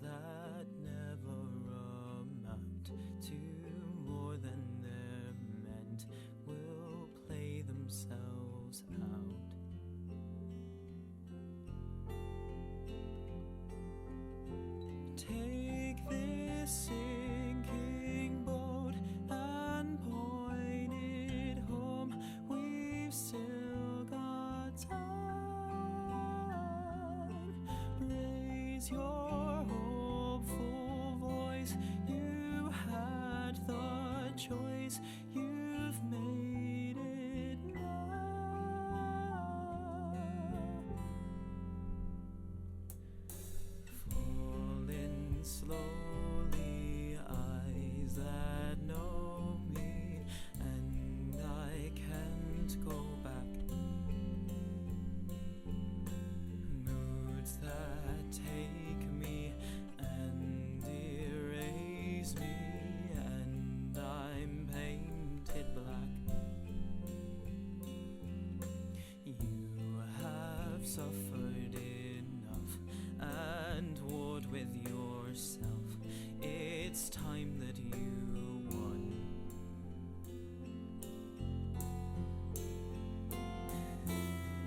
words that never amount to more than they're meant will play themselves out. Take this sinking boat and point it home. We've still got time. Raise your hopeful voice. You had the choice. You've made it now. Falling slowly, eyes that know me, and I can't go back. Moods that take me and erase me, and I'm painted black. You have suffered enough and warred with yourself. It's time that you won.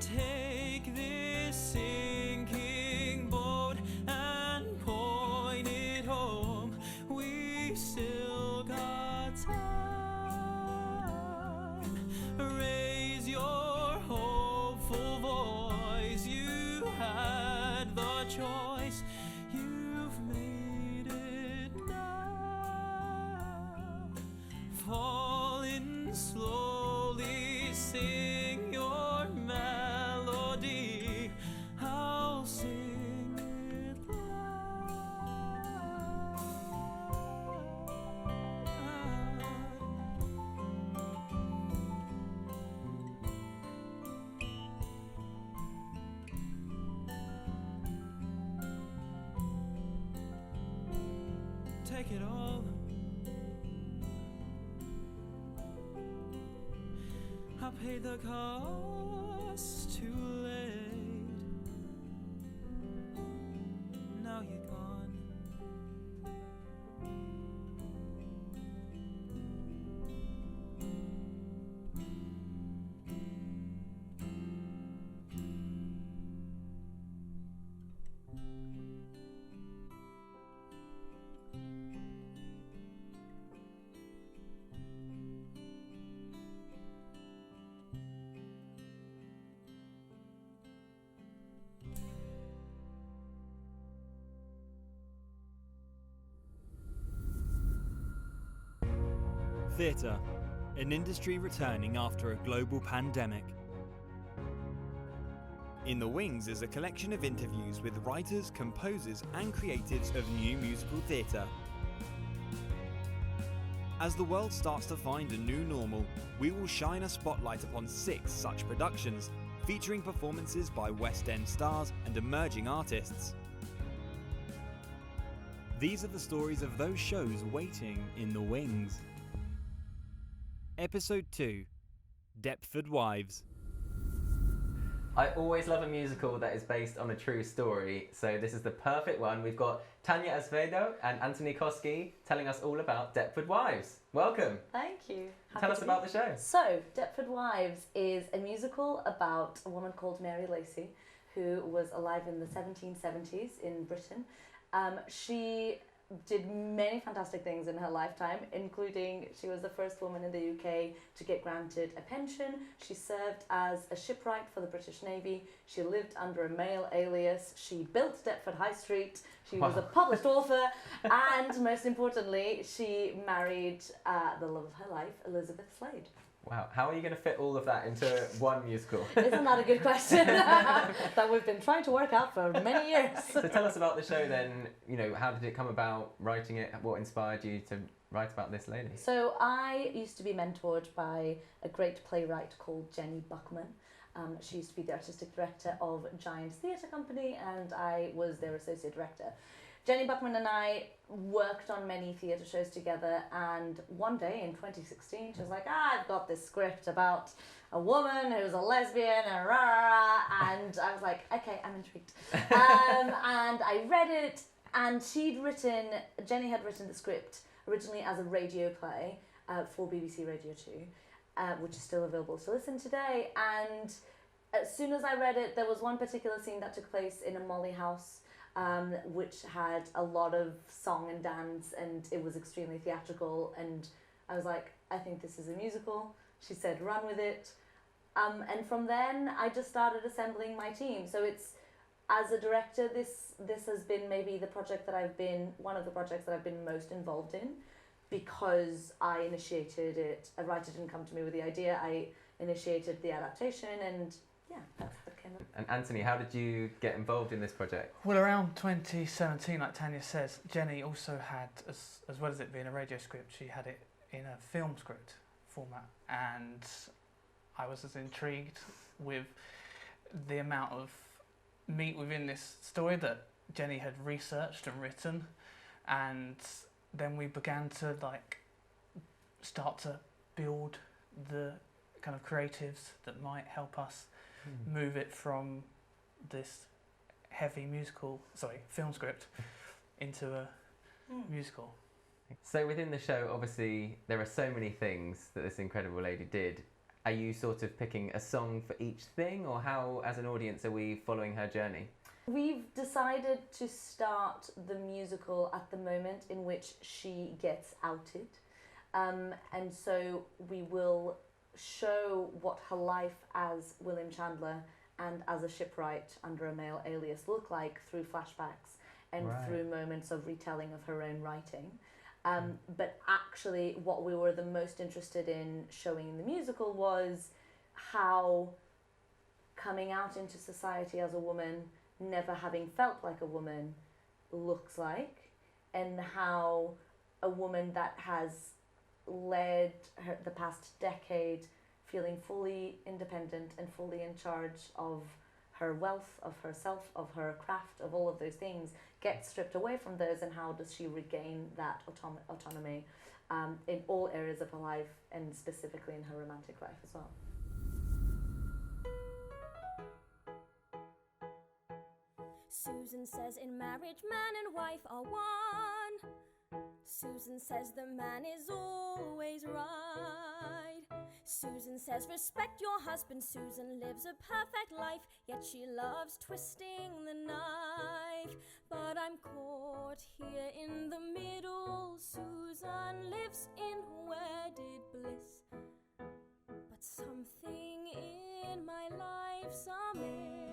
Take this sinking boat and point it home. We've still got time. Raise your hopeful voice. You had the choice. You've made it now. Falling slowly, sing your melody. I'll sing it loud. Take it all. I paid the cost too late. Now you're gone. Theatre, an industry returning after a global pandemic. In the Wings is a collection of interviews with writers, composers and creatives of new musical theatre. As the world starts to find a new normal, we will shine a spotlight upon 6 such productions, featuring performances by West End stars and emerging artists. These are the stories of those shows waiting in the wings. Episode 2, Deptford Wives. I always love a musical that is based on a true story, so this is the perfect one. We've got Tanya Azevedo and Anthony Koski telling us all about Deptford Wives. Welcome. Thank you. Tell us about the show. So, Deptford Wives is a musical about a woman called Mary Lacey, who was alive in the 1770s in Britain. She did many fantastic things in her lifetime, including she was the first woman in the UK to get granted a pension. She served as a shipwright for the British Navy. She lived under a male alias. She built Deptford High Street. She was a published author. And most importantly, she married the love of her life, Elizabeth Slade. Wow, how are you going to fit all of that into one musical? Isn't that a good question that we've been trying to work out for many years? So tell us about the show then, you know, how did it come about, writing it, what inspired you to write about this lady? So I used to be mentored by a great playwright called Jenny Buckman. She used to be the artistic director of Giants Theatre Company and I was their associate director. Jenny Buckman and I worked on many theatre shows together, and one day in 2016 she was like, I've got this script about a woman who's a lesbian and rah, rah, rah, and I was like, okay, I'm intrigued. And I read it, And Jenny had written the script originally as a radio play for BBC Radio 2, which is still available to listen today. And as soon as I read it, there was one particular scene that took place in a Molly house, which had a lot of song and dance, and it was extremely theatrical. And I was like, I think this is a musical. She said, run with it. And from then, I just started assembling my team. So it's, as a director, this has been maybe one of the projects that I've been most involved in, because I initiated it. A writer didn't come to me with the idea. I initiated the adaptation, and yeah, that's how it came up. And Anthony, how did you get involved in this project? Well, around 2017, like Tanya says, Jenny also had, as well as it being a radio script, she had it in a film script format, and I was as intrigued with the amount of meat within this story that Jenny had researched and written, and then we began to start to build the kind of creatives that might help us move it from this heavy film script into a musical. So within the show, obviously, there are so many things that this incredible lady did. Are you sort of picking a song for each thing, or how, as an audience, are we following her journey? We've decided to start the musical at the moment in which she gets outed. And so we will show what her life as William Chandler and as a shipwright under a male alias look like through flashbacks and through moments of retelling of her own writing. But actually what we were the most interested in showing in the musical was how coming out into society as a woman, never having felt like a woman, looks like, and how a woman that has led the past decade feeling fully independent and fully in charge of her wealth, of herself, of her craft, of all of those things, gets stripped away from those, and how does she regain that autonomy in all areas of her life, and specifically in her romantic life as well. Susan says in marriage man and wife are one. Susan says the man is always right. Susan says respect your husband. Susan lives a perfect life, yet she loves twisting the knife. But I'm caught here in the middle. Susan lives in wedded bliss, but something in my life's amiss.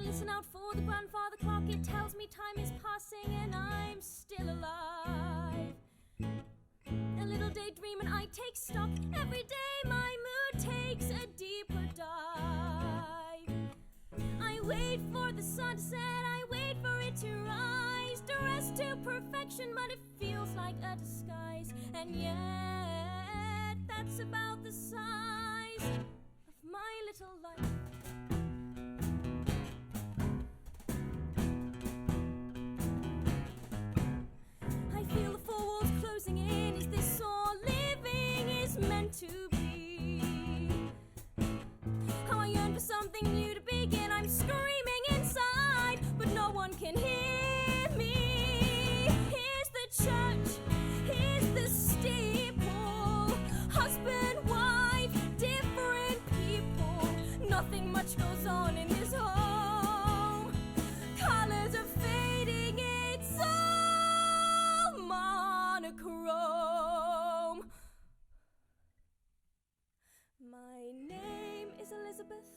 Listen out for the grandfather clock, it tells me time is passing and I'm still alive. A little daydream and I take stock, every day my mood takes a deeper dive. I wait for the sun to set, I wait for it to rise, dressed to perfection, but it feels like a disguise. And yet, that's about the size of my little life. Feel the four walls closing in. Is this all living is meant to be? How I yearn for something new to begin. I'm screaming inside, but no one can hear me. Here's the church, here's the steeple. Husband, wife, different people. Nothing much goes on in this home. Colors are fading, it's all monochrome. My name is Elizabeth.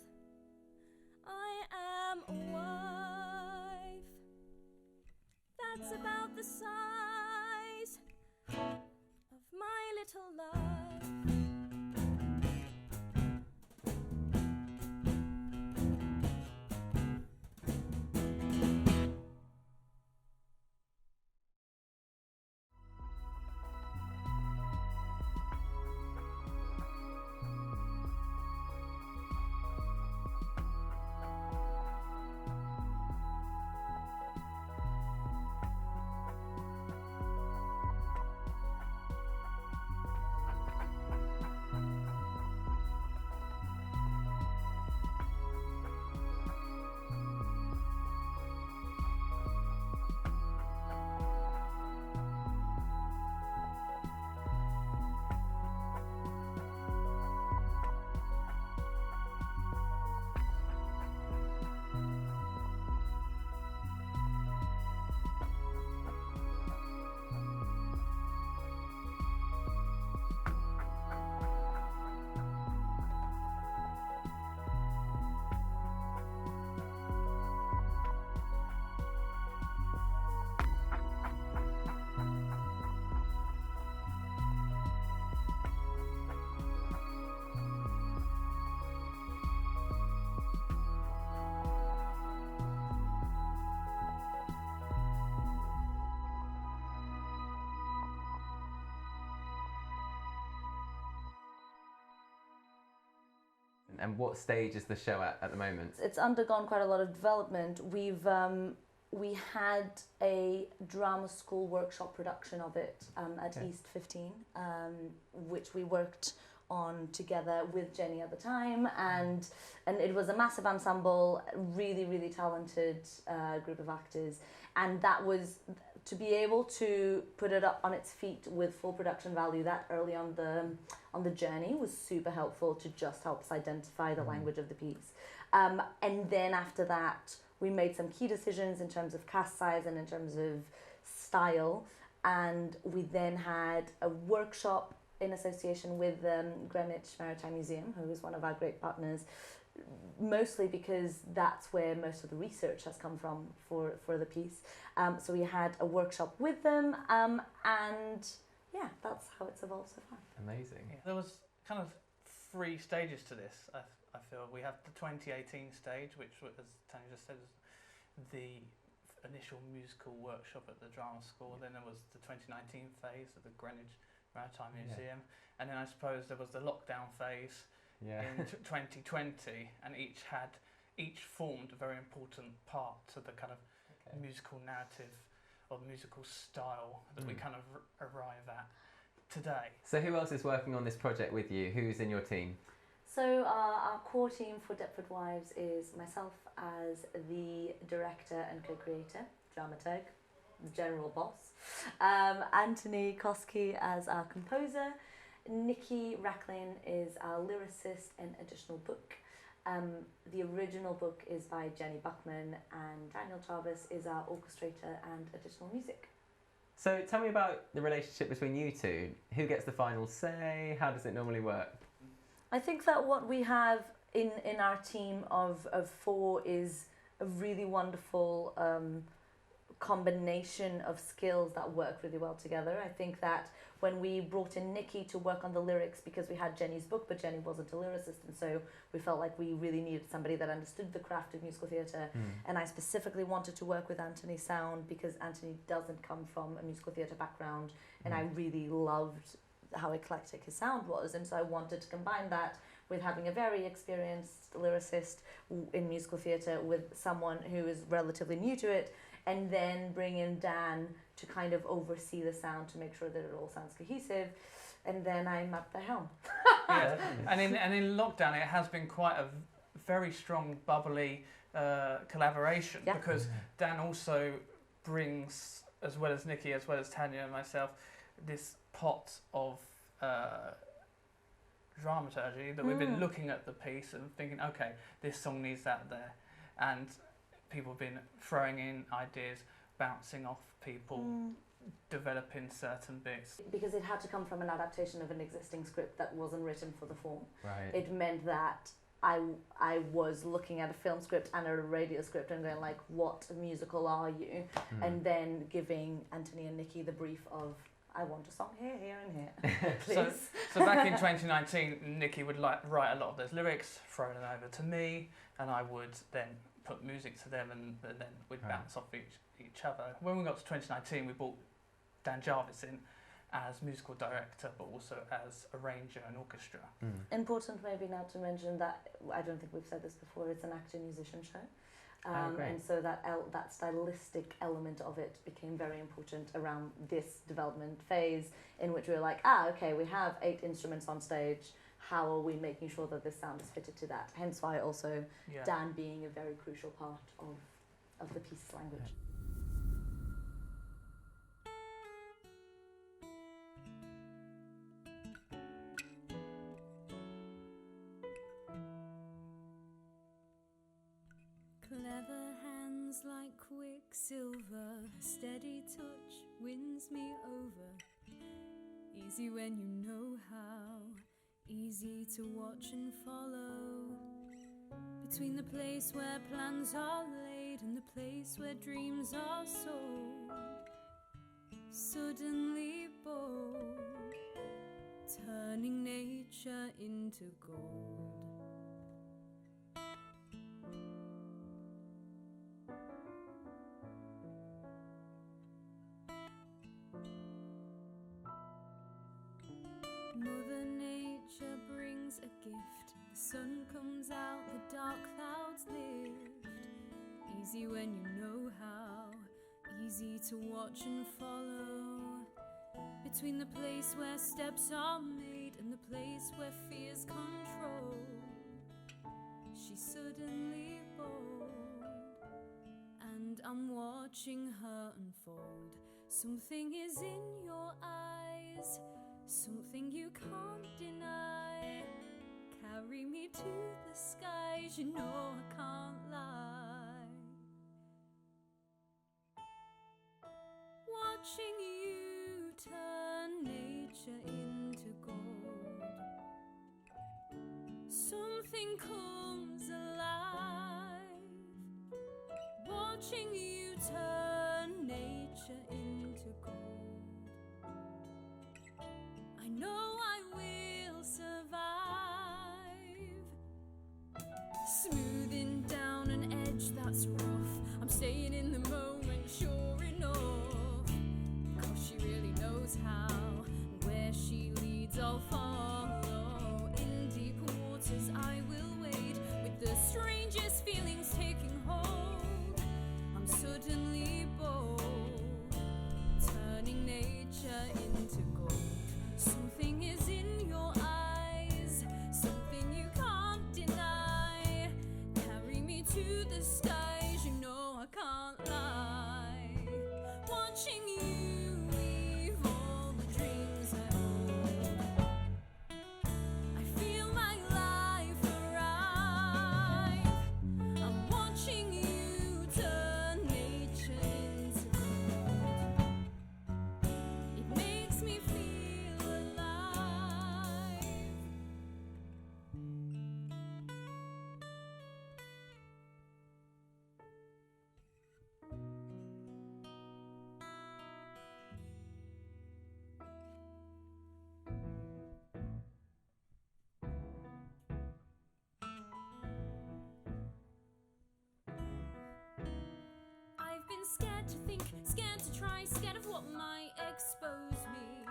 And what stage is the show at the moment? It's undergone quite a lot of development. We had a drama school workshop production of it at Okay. East 15, which we worked on together with Jenny at the time, and it was a massive ensemble, really talented group of actors, and that was to be able to put it up on its feet with full production value that early on the journey was super helpful to just help us identify the language of the piece. And then after that, we made some key decisions in terms of cast size and in terms of style, and we then had a workshop in association with Greenwich Maritime Museum, who is one of our great partners, mostly because that's where most of the research has come from for the piece. So we had a workshop with them, and yeah, that's how it's evolved so far. Amazing. Yeah. There was kind of 3 stages to this. I feel we have the 2018 stage, which, as Tanya just said, was the initial musical workshop at the drama school. Then there was the 2019 phase at the Greenwich Maritime Museum, and then I suppose there was the lockdown phase in 2020, and each formed a very important part to the kind of musical narrative or musical style that we kind of arrive at today. So who else is working on this project with you? Who's in your team? So our core team for Deptford Wives is myself as the director and co-creator, dramaturg, the general boss, Anthony Koski as our composer, Nikki Racklin is our lyricist and additional book. The original book is by Jenny Buckman, and Daniel Jarvis is our orchestrator and additional music. So tell me about the relationship between you two. Who gets the final say? How does it normally work? I think that what we have in our team of 4 is a really wonderful combination of skills that work really well together. I think that when we brought in Nikki to work on the lyrics, because we had Jenny's book, but Jenny wasn't a lyricist, and so we felt like we really needed somebody that understood the craft of musical theatre. And I specifically wanted to work with Anthony Sound because Anthony doesn't come from a musical theatre background, and I really loved how eclectic his sound was, and so I wanted to combine that with having a very experienced lyricist in musical theatre with someone who is relatively new to it, and then bring in Dan to kind of oversee the sound to make sure that it all sounds cohesive, and then I'm at the helm. Yeah, and in lockdown it has been quite a very strong, bubbly collaboration, because Dan also brings, as well as Nikki, as well as Tanya and myself, this pot of dramaturgy that we've been looking at the piece and thinking, okay, this song needs that there, and people have been throwing in ideas, bouncing off people, developing certain bits. Because it had to come from an adaptation of an existing script that wasn't written for the form. Right. It meant that I was looking at a film script and a radio script and going like, what musical are you? And then giving Anthony and Nikki the brief of, I want a song here, here and here, please. So back in 2019, Nikki would write a lot of those lyrics, throw them over to me, and I would then put music to them, and then we'd bounce off each other. When we got to 2019, we brought Dan Jarvis in as musical director, but also as arranger and orchestra. Important maybe now to mention that, I don't think we've said this before, it's an actor-musician show. And so that stylistic element of it became very important around this development phase, in which we were like, okay, we have 8 instruments on stage, how are we making sure that this sound is fitted to that? Hence why also Dan being a very crucial part of the piece's language. Clever hands like quicksilver, steady touch wins me over. Easy when you know how, easy to watch and follow. Between the place where plans are laid and the place where dreams are sold, suddenly bold, turning nature into gold. Mother Nature brings a gift, the sun comes out, the dark clouds lift. Easy when you know how, easy to watch and follow. Between the place where steps are made and the place where fear's controlled, she's suddenly bold, and I'm watching her unfold. Something is in your eyes, something you can't deny. Carry me to the skies, you know I can't lie. Watching you turn nature into gold, something comes alive. Watching you turn nature into gold, I know I will survive. Smoothing down an edge that's rough, I'm staying in the moment, sure enough. Cause she really knows how, where she leads I'll follow. In deep waters I will wade, with the strangest feelings taking hold. I'm suddenly bold, turning nature into gold. Something is in your eyes, something you can't deny. Carry me to the skies, you know I can't lie. Watching you weave all the dreams I hold, I feel my life arrive. I'm watching you turn nature into gold. It makes me feel alive. I've been scared to think, scared to try, scared of what might expose me.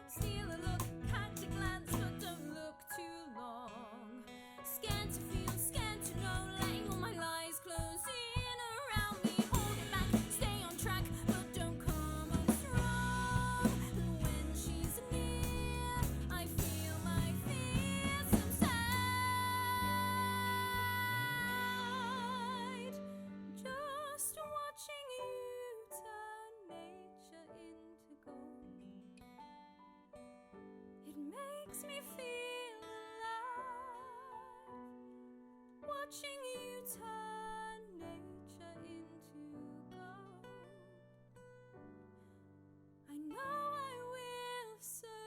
Steal a look, catch a glance, but don't look too long. Scared to feel, scared to know, letting all my lies close in around me. Hold it back, stay on track, but don't come unstrung. And when she's near, I feel my fears subside. Just watching you turn nature into gold, it makes me feel alive. Watching you turn nature into gold, I know I will survive.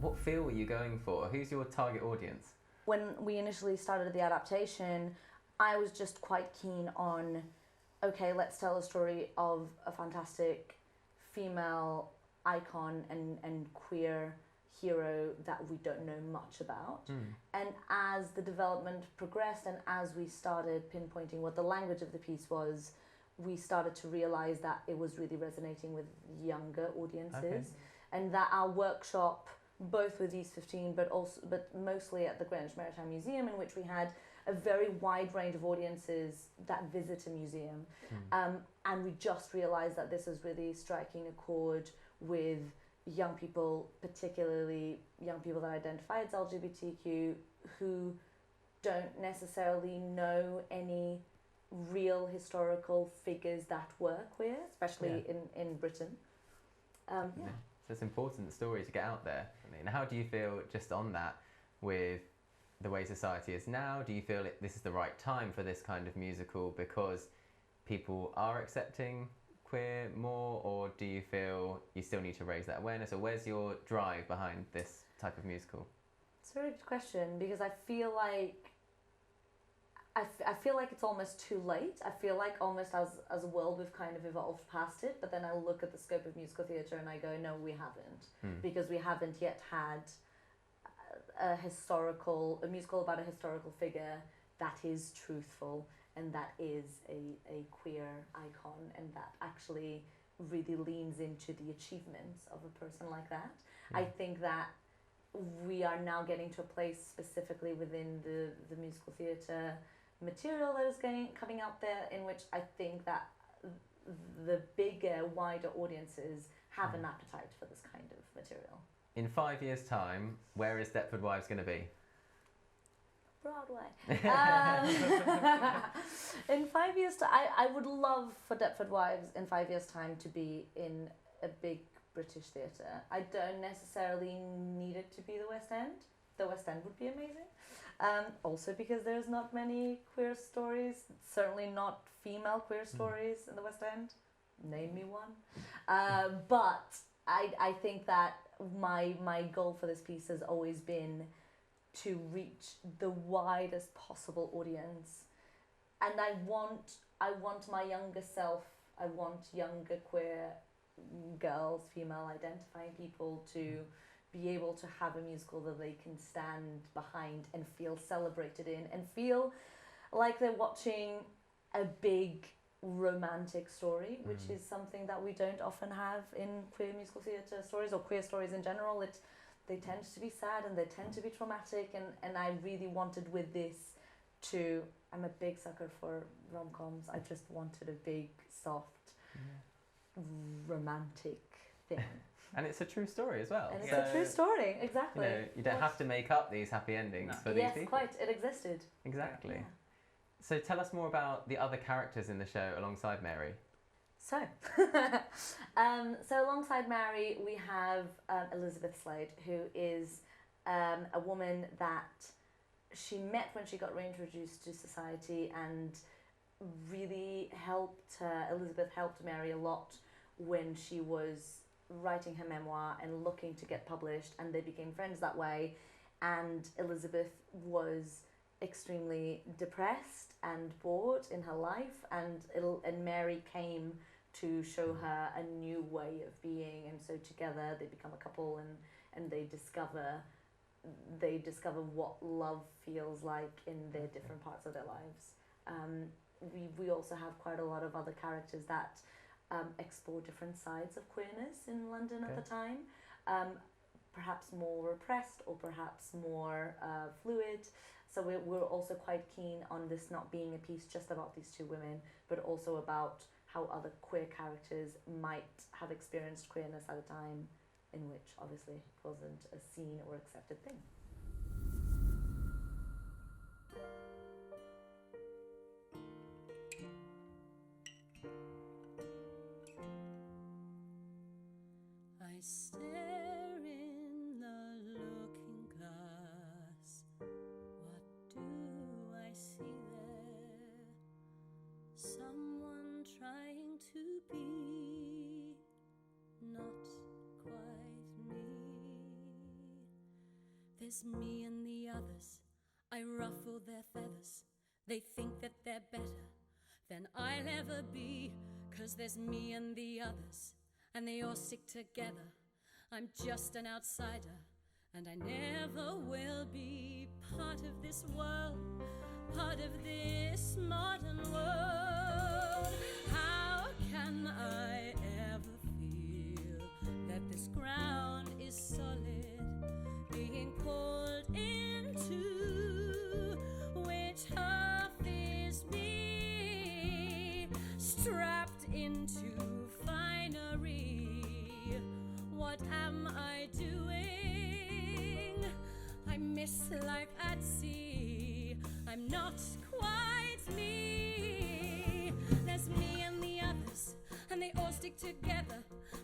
What feel were you going for? Who's your target audience? When we initially started the adaptation, I was just quite keen on, okay, let's tell a story of a fantastic female icon and queer hero that we don't know much about. And as the development progressed and as we started pinpointing what the language of the piece was, we started to realize that it was really resonating with younger audiences, and that our workshop, both with East 15 but mostly at the Greenwich Maritime Museum, in which we had a very wide range of audiences that visit a museum, and we just realized that this is really striking a chord with young people, particularly young people that identify as LGBTQ, who don't necessarily know any real historical figures that were queer, especially in Britain. So it's an important story to get out there. I mean, how do you feel just on that with the way society is now? Do you feel this is the right time for this kind of musical because people are accepting queer more, or do you feel you still need to raise that awareness, or where's your drive behind this type of musical? It's a very good question, because I feel like it's almost too late. I feel like almost as a world we've kind of evolved past it, but then I look at the scope of musical theatre and I go, no, we haven't, because we haven't yet had a musical about a historical figure that is truthful and that is a queer icon, and that actually really leans into the achievements of a person like that. I think that we are now getting to a place specifically within the musical theatre material that is coming out there, in which I think that the bigger, wider audiences have an appetite for this kind of material. In 5 years' time, where is Deptford Wives going to be? Broadway. In 5 years' time, I would love for Deptford Wives in 5 years' time to be in a big British theatre. I don't necessarily need it to be the West End. The West End would be amazing. Also because there's not many queer stories, certainly not female queer stories in the West End. Name me one. But I think that my goal for this piece has always been to reach the widest possible audience, and I want my younger self, I want younger queer girls, female identifying people to be able to have a musical that they can stand behind and feel celebrated in, and feel like they're watching a big romantic story, which is something that we don't often have in queer musical theatre stories, or queer stories in general. They tend to be sad and they tend to be traumatic, and I really wanted with this to, I'm a big sucker for rom-coms, I just wanted a big, soft, romantic thing. And it's a true story as well. And it's a true story, exactly. You know, you don't have to make up these happy endings for these Yes, people. quite, it existed. Exactly. Yeah. So tell us more about the other characters in the show alongside Mary. So, so alongside Mary, we have Elizabeth Slade, who is a woman that she met when she got reintroduced to society, and really Elizabeth helped Mary a lot when she was writing her memoir and looking to get published, and they became friends that way. And Elizabeth was extremely depressed and bored in her life, and Mary came to show her a new way of being, and so together they become a couple, and they discover what love feels like in their different parts of their lives. We also have quite a lot of other characters that explore different sides of queerness in London at the time, perhaps more repressed or perhaps more fluid. So we're also quite keen on this not being a piece just about these two women, but also about how other queer characters might have experienced queerness at a time in which obviously it wasn't a seen or accepted thing. I stare in the looking glass. What do I see there? Someone trying to be not quite me. There's me and the others. I ruffle their feathers. They think that they're better than I'll ever be. 'Cause there's me and the others, and they all stick together. I'm just an outsider, and I never will be part of this world, part of this modern world. How can I ever feel that this ground is solid, being pulled into which half is me, strapped into finery? What am I doing? I miss life at sea. I'm not quite me. There's me and the others, and they all stick together.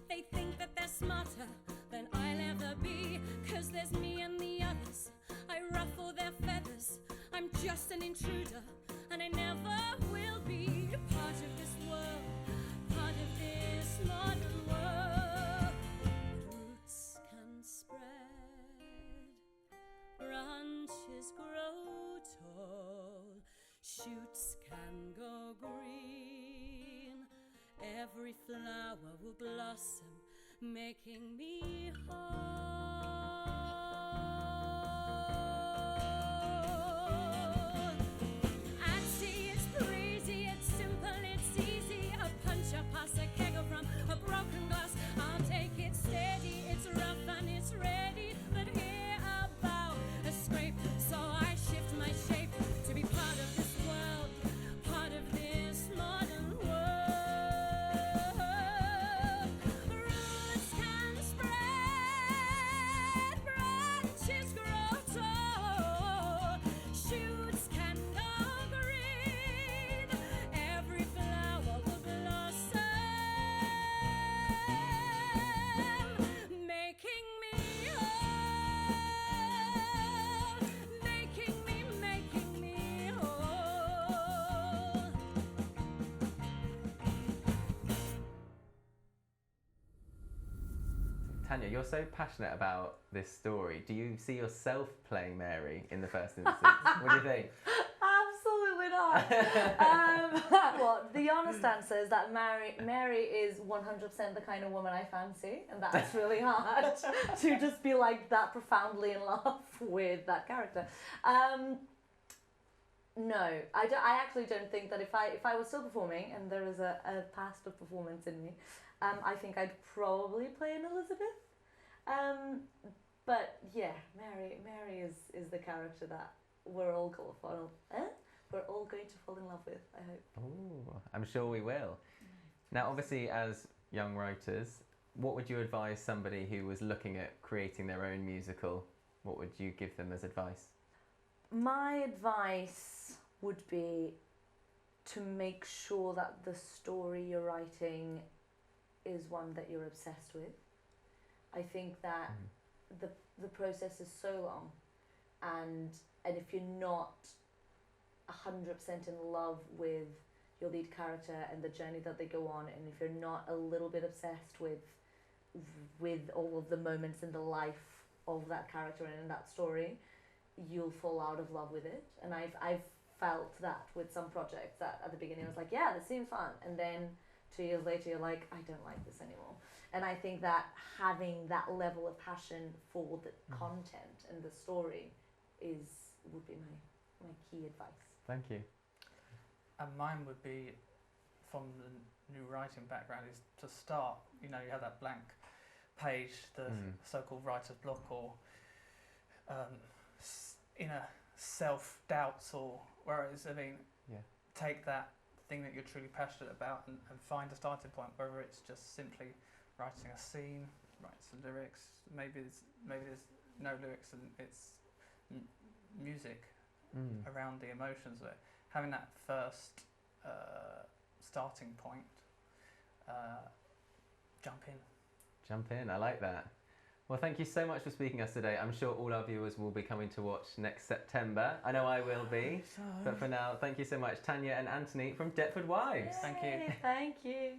They think that they're smarter than I'll ever be. 'Cause there's me and the others. I ruffle their feathers. I'm just an intruder, and I never will be part of this world, part of this modern world. Roots can spread, branches grow tall, shoots can go green. Every flower will blossom, making me whole. At sea it's free. Tanya, you're so passionate about this story. Do you see yourself playing Mary in the first instance? What do you think? Absolutely not. Well, the honest answer is that Mary is 100% the kind of woman I fancy, and that's really hard to just be like that profoundly in love with that character. No, I actually don't think that if I was still performing and there was a past of performance in me, I think I'd probably play an Elizabeth. But yeah, Mary is the character that we're all going to fall in love with, I hope. Oh, I'm sure we will. Now, obviously, as young writers, what would you advise somebody who was looking at creating their own musical? What would you give them as advice? My advice would be to make sure that the story you're writing is one that you're obsessed with. I think that the process is so long, and if you're not 100% in love with your lead character and the journey that they go on, and if you're not a little bit obsessed with all of the moments in the life of that character and in that story, you'll fall out of love with it. And I've felt that with some projects, that at the beginning I was like, yeah, this seems fun, and then 2 years later you're like, I don't like this anymore. And I think that having that level of passion for the content and the story would be my key advice. Thank you. And mine would be, from the new writing background, is to start, you have that blank page, the so-called writer's block, or inner self-doubts, or whereas, take that thing that you're truly passionate about and find a starting point, whether it's just simply writing a scene, write some lyrics, maybe there's no lyrics and it's music around the emotions of it. Having that first starting point, jump in. I like that. Well, thank you so much for speaking to us today. I'm sure all our viewers will be coming to watch next September. I know I will be. But for now, thank you so much, Tanya and Anthony from Deptford Wives. Thank you. Thank you.